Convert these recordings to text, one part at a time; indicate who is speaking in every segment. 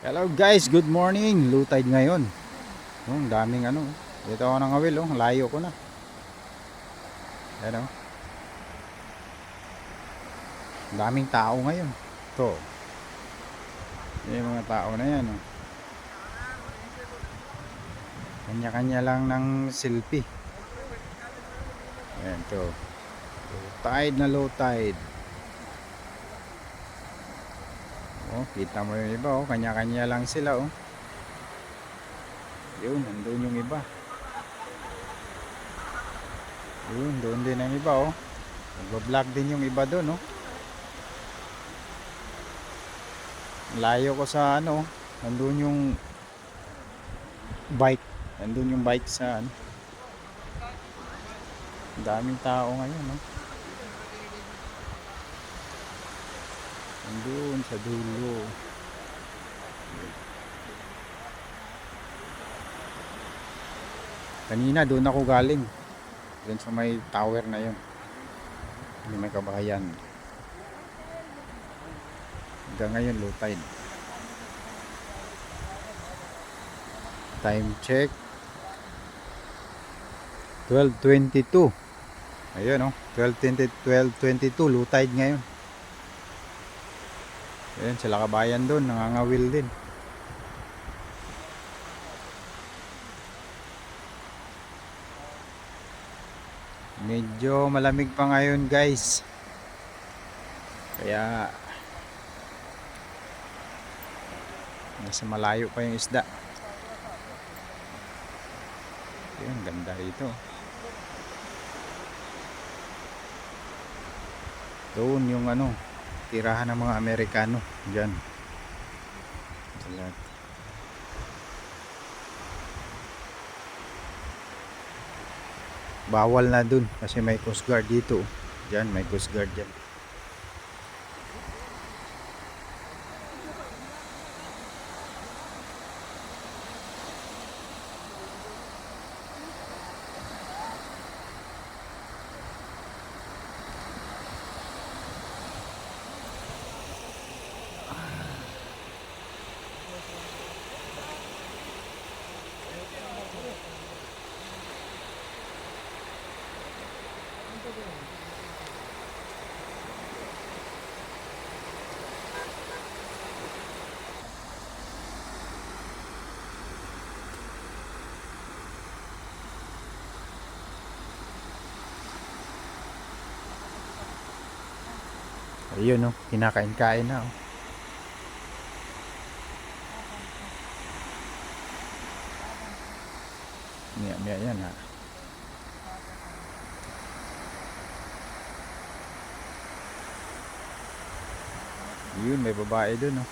Speaker 1: Hello guys, good morning. Low tide ngayon. Ang daming ano. Dito ako ng awil, layo ko na. Ayan oh. Daming tao ngayon. Ito. Yung mga tao na yan oh. Kanya-kanya lang ng selfie. Ayan to. Low tide na low tide. Oh, kita mo yung iba oh. Kanya-kanya lang sila oh. Yun, nandun yung iba. Yun, doon din ang iba oh. Nagbablog din yung iba doon oh. Layo ko sa ano. Nandun yung bike. Nandun yung bike sa ano. Daming tao ngayon no. Nandun sa dulo. Kanina doon ako galing. Doon sa may tower na yun. Yung may kabahayan. Hanggang ngayon low tide. Time check 12:22. Ayun oh, 12:22 low tide ngayon. Ayun sila kabayan doon, nangangawil din. Medyo malamig pa ngayon guys. Kaya nasa malayo pa yung isda. Ayun, ganda rito. Doon yung ano, tirahan ng mga Amerikano diyan. Bawal na dun kasi may coast guard dito. Diyan may coast guard diyan. Ayun oh, kinakain-kain na oh. Miya yan ha. Yun, may babae dun oh.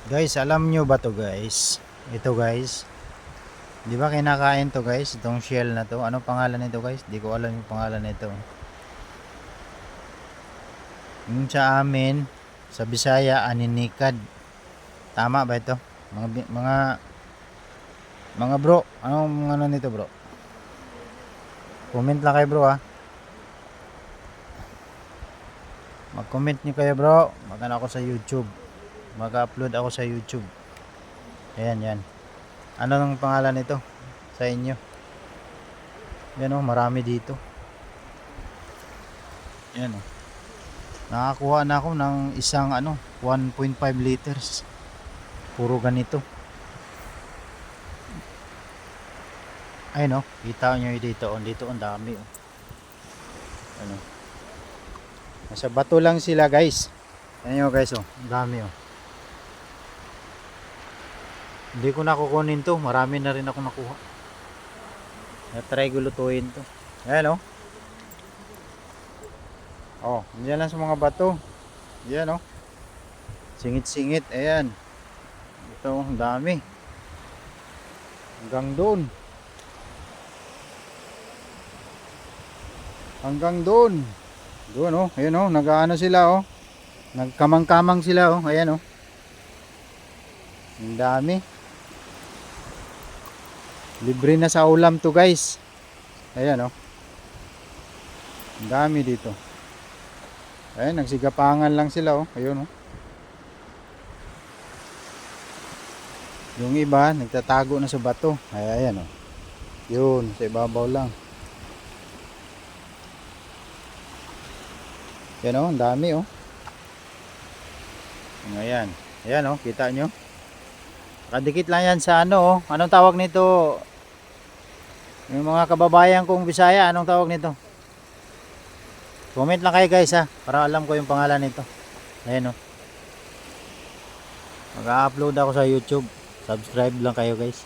Speaker 1: Guys, alam nyo ba to guys? Ito guys. Di ba kinakain to guys? Itong shell na to. Ano pangalan nito guys? Di ko alam yung pangalan nito. Yung sa amin, sa Bisaya, aninikad. Tama ba ito? Mga bro, anong ano nito bro? Comment lang kayo bro ha. Mag-comment nyo kayo bro. Magana ako sa YouTube. Mag-upload ako sa YouTube. Ayan yan. Ano nang pangalan nito sa inyo? Yan oh, marami dito. Yan oh. Nakakuha na ako ng isang 1.5 liters. Puro ganito. Ayun oh, kita nyo dito. Dito ang dami oh. Ano? Nasa bato lang sila guys. Ayan nyo guys oh, ang dami oh. Hindi ko na kukunin to. Marami na rin ako nakuha. Na-try ko lutuin to. Ayan oh. Oh, diyan lang sa mga bato. Ayan oh. Singit-singit. Ayan. Ito, ang dami. Hanggang doon. Hanggang doon. Doon oh. Ayan oh. Nag-aano sila oh. Nagkamang-kamang sila oh. Ayan oh. Ang dami. Libre na sa ulam to guys. Ayan oh. Ang dami dito. Ayan, nagsigapangan lang sila oh. Ayun oh. Yung iba, nagtatago na sa bato. Ayan oh. Yun, sa ibabaw lang. Yan oh, ang dami oh. Ayan. Ayan oh, kita nyo. Kadikit lang yan sa ano oh. Anong tawag nito? Yung mga kababayan kong Bisaya, anong tawag nito? Comment lang kayo guys ha, para alam ko yung pangalan nito. Ayan oh. Mag-upload ako sa YouTube. Subscribe lang kayo guys.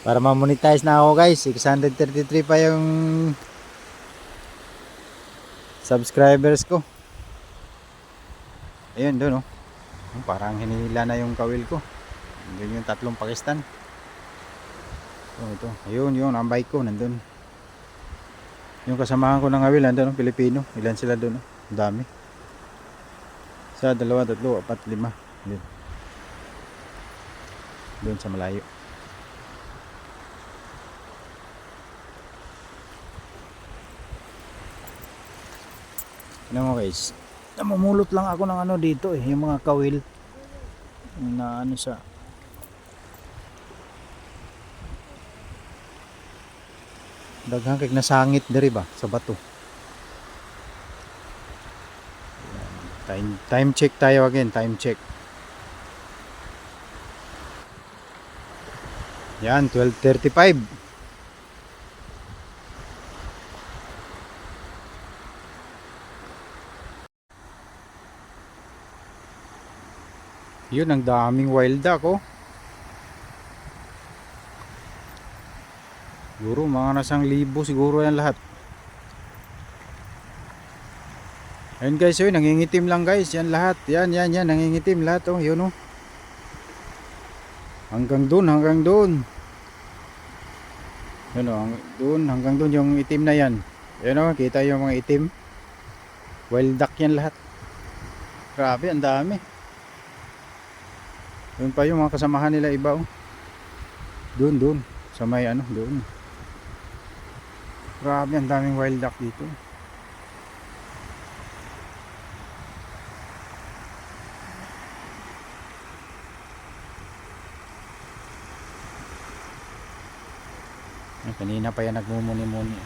Speaker 1: Para ma-monetize na ako guys. 633 pa yung subscribers ko. Ayun doon oh. Parang hinihila na yung kawil ko. Doon yung tatlong Pakistan. Ito. Ayun yun, ang bike ko nandun. Yung kasamahan ko ng kawil nandun, Pilipino. Ilan sila doon? Ang dami. Isa, dalawa, tatlo, apat, lima. Yun. Doon sa malayo. Ano mo guys? Namumulot lang ako ng ano dito eh, yung mga kawil na ano sa daghang kay nasangit diri ba sa bato. Time check tayo again, time check. Yan, 12:35. Yun, ang daming wild duck oh. Siguro mga nasang libo siguro yan lahat. Ayun guys, yun, nangingitim lang guys. Yan lahat, yan, nangingitim lahat oh. Yun oh. Hanggang dun. Yun oh, hanggang dun yung itim na yan. Yun oh, kita yung mga itim. Wild duck yan lahat. Grabe, ang dami. Yun pa yung mga kasamahan nila iba oh. Doon sa may ano, doon. Grabe, ang daming wild duck dito. Kanina pa yan nagmumuni-muni.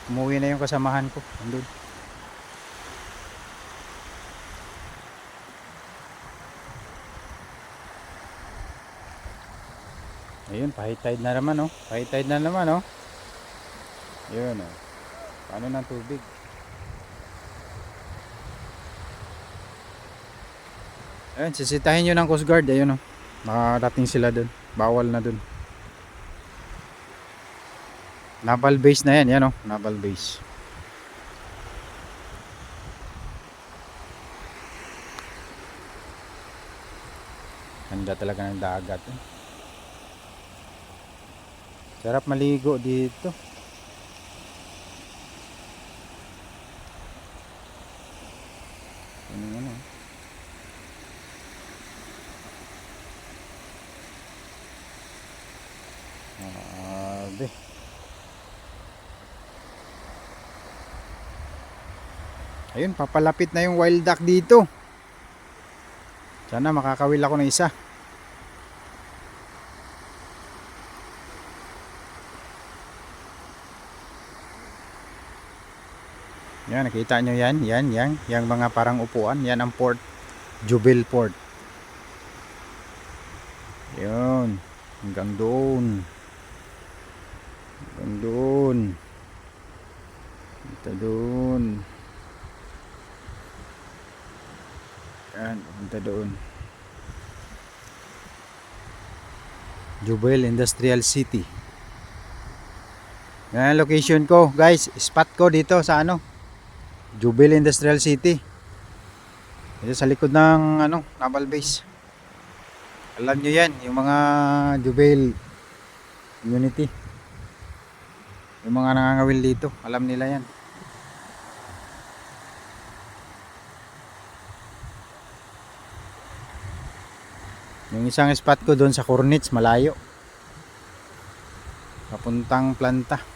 Speaker 1: Umuwi na yung kasamahan ko. Andun. Ayun, high tide na naman oh. High tide na naman oh. Ayun oh. Paano ng tubig? Ayun, sisitahin nyo ng Coast Guard. Ayun oh. Nakarating sila dun. Bawal na dun. Naval base na yan. Yan oh. Naval base. Ganda talaga ng dagat eh. Sarap maligo dito. Ano. Grabe. Ayun, papalapit na yung wild duck dito. Sana makakawil ako ng isa. Yan, nakita nyo yan. Yan. Yung mga parang upuan. Yan ang port. Jubil Port. Yun. Hanggang doon. Ito doon. Yan, punta doon. Jubil Industrial City. Yan ang location ko, guys. Spot ko dito sa ano? Jubil Industrial City. Ito sa likod ng ano, Naval Base. Alam nyo yan, yung mga Jubil community. Yung mga nangangawil dito, alam nila yan. Yung isang spot ko doon sa Cornets, malayo. Papuntang Planta.